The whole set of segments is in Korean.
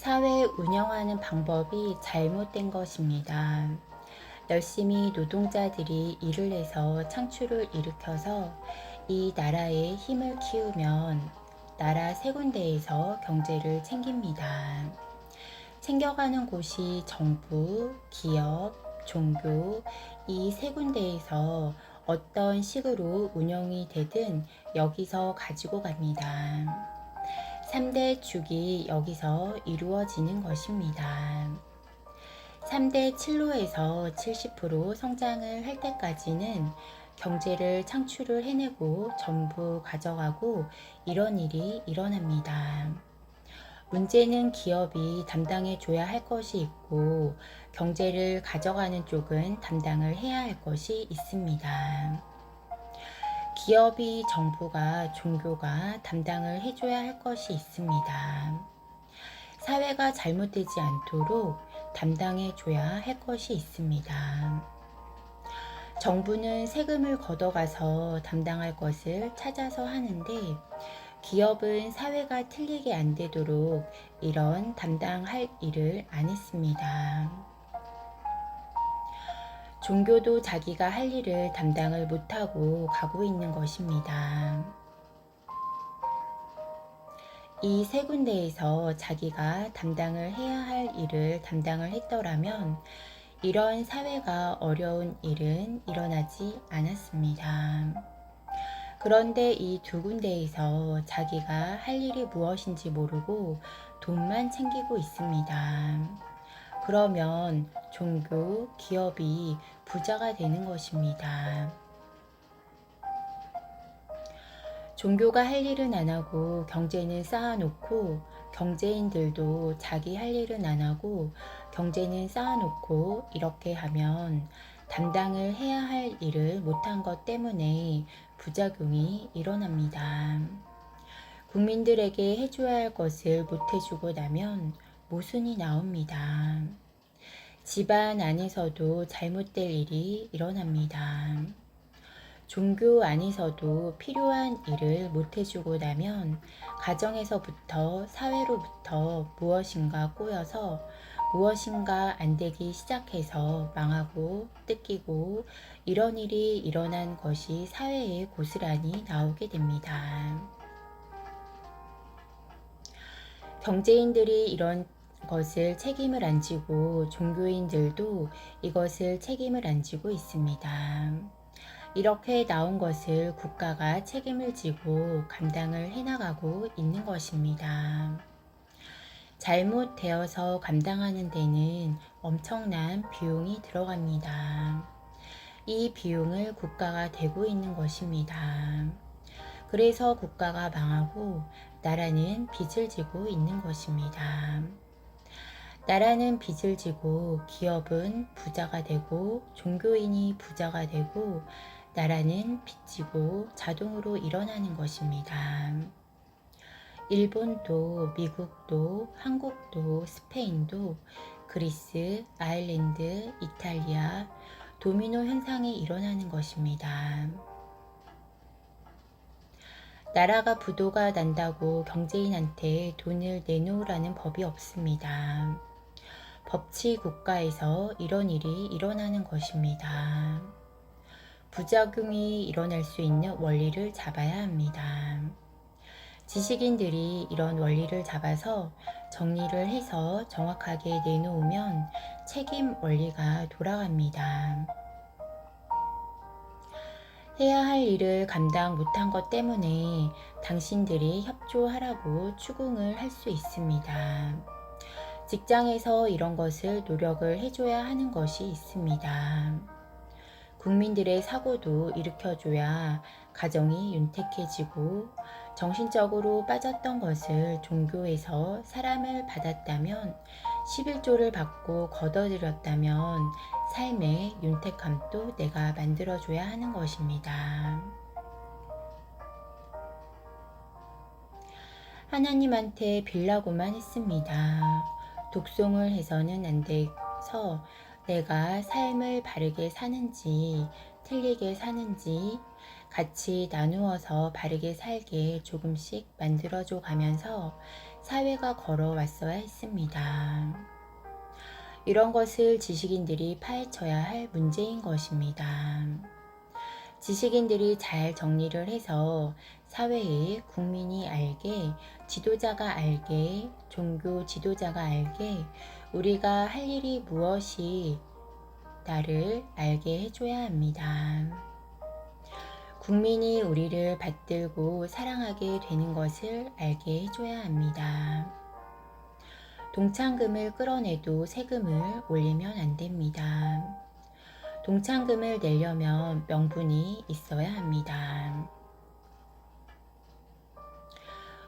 사회 운영하는 방법이 잘못된 것입니다. 열심히 노동자들이 일을 해서 창출을 일으켜서 이 나라의 힘을 키우면 나라 세 군데에서 경제를 챙깁니다. 챙겨가는 곳이 정부, 기업, 종교 이 세 군데에서 어떤 식으로 운영이 되든 여기서 가지고 갑니다. 3대 축이 여기서 이루어지는 것입니다. 3대 칠로에서 70% 성장을 할 때까지는 경제를 창출을 해내고 전부 가져가고 이런 일이 일어납니다. 문제는 기업이 담당해 줘야 할 것이 있고 경제를 가져가는 쪽은 담당을 해야 할 것이 있습니다. 기업이 정부가 종교가 담당을 해줘야 할 것이 있습니다. 사회가 잘못되지 않도록 담당해 줘야 할 것이 있습니다. 정부는 세금을 걷어가서 담당할 것을 찾아서 하는데 기업은 사회가 틀리게 안 되도록 이런 담당할 일을 안 했습니다. 종교도 자기가 할 일을 담당을 못하고 가고 있는 것입니다. 이 세 군데에서 자기가 담당을 해야 할 일을 담당을 했더라면 이런 사회가 어려운 일은 일어나지 않았습니다. 그런데 이 두 군데에서 자기가 할 일이 무엇인지 모르고 돈만 챙기고 있습니다. 그러면 종교, 기업이 부자가 되는 것입니다. 종교가 할 일은 안 하고 경제는 쌓아놓고 경제인들도 자기 할 일은 안 하고 경제는 쌓아놓고 이렇게 하면 담당을 해야 할 일을 못한 것 때문에 부작용이 일어납니다. 국민들에게 해줘야 할 것을 못 해주고 나면 모순이 나옵니다. 집안 안에서도 잘못될 일이 일어납니다. 종교 안에서도 필요한 일을 못 해주고 나면 가정에서부터 사회로부터 무엇인가 꼬여서 무엇인가 안 되기 시작해서 망하고 뜯기고 이런 일이 일어난 것이 사회에 고스란히 나오게 됩니다. 경제인들이 이런 것을 책임을 안 지고 종교인들도 이것을 책임을 안 지고 있습니다. 이렇게 나온 것을 국가가 책임을 지고 감당을 해나가고 있는 것입니다. 잘못되어서 감당하는 데는 엄청난 비용이 들어갑니다. 이 비용을 국가가 대고 있는 것입니다. 그래서 국가가 망하고 나라는 빚을 지고 있는 것입니다. 나라는 빚을 지고 기업은 부자가 되고 종교인이 부자가 되고 나라는 빚지고 자동으로 일어나는 것입니다. 일본도 미국도 한국도 스페인도 그리스, 아일랜드, 이탈리아 도미노 현상이 일어나는 것입니다. 나라가 부도가 난다고 경제인한테 돈을 내놓으라는 법이 없습니다. 법치 국가에서 이런 일이 일어나는 것입니다. 부작용이 일어날 수 있는 원리를 잡아야 합니다. 지식인들이 이런 원리를 잡아서 정리를 해서 정확하게 내놓으면 책임 원리가 돌아갑니다. 해야 할 일을 감당 못한 것 때문에 당신들이 협조하라고 추궁을 할 수 있습니다. 직장에서 이런 것을 노력을 해줘야 하는 것이 있습니다. 국민들의 사고도 일으켜줘야 가정이 윤택해지고 정신적으로 빠졌던 것을 종교에서 사람을 받았다면 11조를 받고 걷어들였다면 삶의 윤택함도 내가 만들어줘야 하는 것입니다. 하나님한테 빌라고만 했습니다. 독송을 해서는 안 돼서 내가 삶을 바르게 사는지 틀리게 사는지 같이 나누어서 바르게 살게 조금씩 만들어줘 가면서 사회가 걸어왔어야 했습니다. 이런 것을 지식인들이 파헤쳐야 할 문제인 것입니다. 지식인들이 잘 정리를 해서 사회에 국민이 알게, 지도자가 알게, 종교 지도자가 알게 우리가 할 일이 무엇이 나를 알게 해줘야 합니다. 국민이 우리를 받들고 사랑하게 되는 것을 알게 해줘야 합니다. 동창금을 끌어내도 세금을 올리면 안 됩니다. 동창금을 내려면 명분이 있어야 합니다.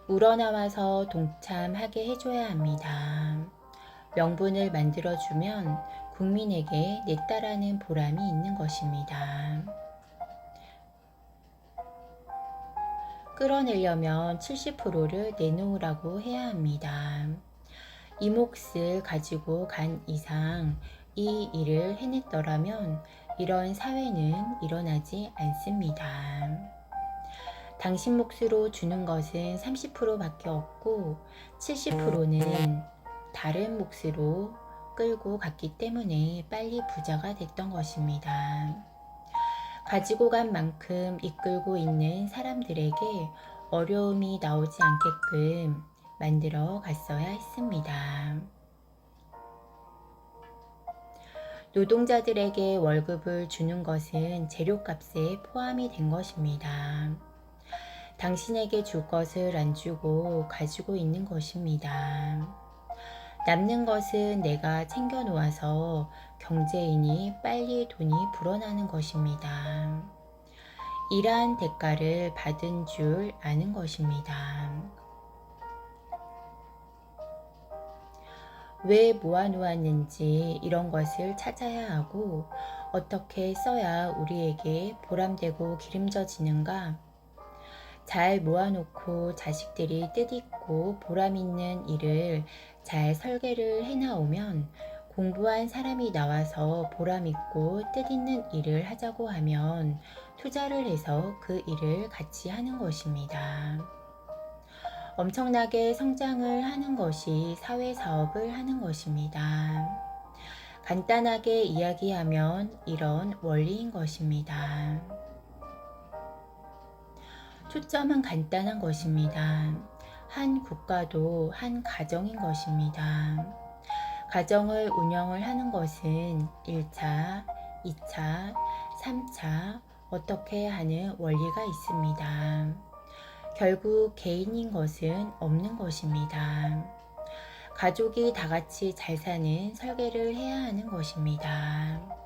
우러나와서 동참하게 해줘야 합니다. 명분을 만들어주면 국민에게 냈다라는 보람이 있는 것입니다. 끌어내려면 70%를 내놓으라고 해야 합니다. 이 몫을 가지고 간 이상 이 일을 해냈더라면 이런 사회는 일어나지 않습니다. 당신 몫으로 주는 것은 30%밖에 없고 70%는 다른 몫으로 끌고 갔기 때문에 빨리 부자가 됐던 것입니다. 가지고 간 만큼 이끌고 있는 사람들에게 어려움이 나오지 않게끔 만들어 갔어야 했습니다. 노동자들에게 월급을 주는 것은 재료값에 포함이 된 것입니다. 당신에게 줄 것을 안 주고 가지고 있는 것입니다. 남는 것은 내가 챙겨 놓아서 경제인이 빨리 돈이 불어나는 것입니다. 일한 대가를 받은 줄 아는 것입니다. 왜 모아놓았는지 이런 것을 찾아야 하고 어떻게 써야 우리에게 보람되고 기름져지는가? 잘 모아놓고 자식들이 뜻있고 보람있는 일을 잘 설계를 해나오면 공부한 사람이 나와서 보람있고 뜻있는 일을 하자고 하면 투자를 해서 그 일을 같이 하는 것입니다. 엄청나게 성장을 하는 것이 사회사업을 하는 것입니다. 간단하게 이야기하면 이런 원리인 것입니다. 초점은 간단한 것입니다. 한 국가도 한 가정인 것입니다. 가정을 운영을 하는 것은 1차, 2차, 3차 어떻게 하는 원리가 있습니다. 결국 개인인 것은 없는 것입니다. 가족이 다 같이 잘 사는 설계를 해야 하는 것입니다.